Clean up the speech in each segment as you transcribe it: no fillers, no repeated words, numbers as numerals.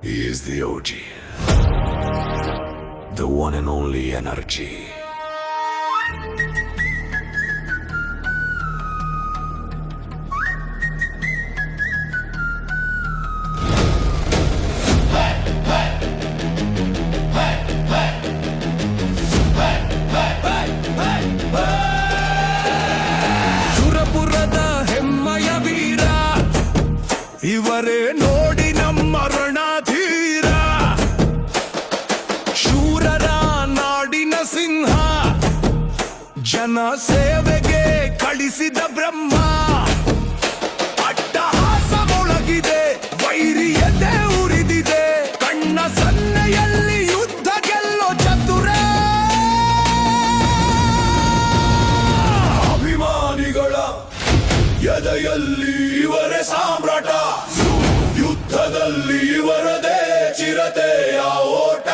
He is the OG, the one and only energy. ಸುರಪುರದ ಹೆಮ್ಮಯ ವೀರ ಇವರೇ ನೋಡಿ ನಮ್ಮ ರಣಧೀರ, ಶೂರರ ನಾಡಿನ ಸಿಂಹ, ಜನ ಸೇವೆಗೆ ಕಳಿಸಿದ ಬ್ರಹ್ಮ. ಅಟ್ಟಹಾಸ ಮೊಳಗಿದೆ, ವೈರಿಯತೆ ಉರಿದಿದೆ, ಕಣ್ಣ ಸನ್ನೆಯಲ್ಲಿ ಯುದ್ಧ ಗೆಲ್ಲೋ ಚತುರ. ಅಭಿಮಾನಿಗಳ ಎದೆಯಲ್ಲಿ ಇವರೇ ಸಾಮ್ರಾಟ, ಯುದ್ಧದಲ್ಲಿ ಇವರದೇ ಚಿರತೆಯ ಓಟ.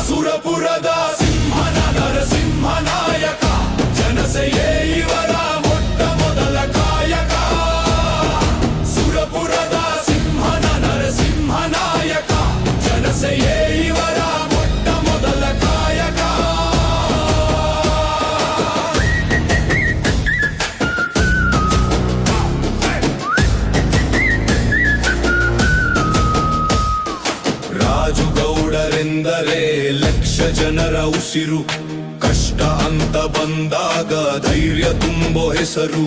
ಸುರಪುರದ ಸಿಂಹನ ನರಸಿಂಹ ನಾಯಕ, ಜನಸೆಯೇ ಇವರ ಮೊಟ್ಟ ಮೊದಲ ಕಾಯಕ. ಸುರಪುರದ ಸಿಂಹನ ನರಸಿಂಹ ನಾಯಕ, ಜನಸೆಯೇ ಇವರ ಮೊಟ್ಟ ಮೊದಲ ಕಾಯಕ. ರಾಜುಗೌಡರೆಂದರೆ ಲಕ್ಷ ಜನರ ಉಸಿರು, ಕಷ್ಟ ಅಂತ ಬಂದಾಗ ಧೈರ್ಯ ತುಂಬೋ ಹೆಸರು.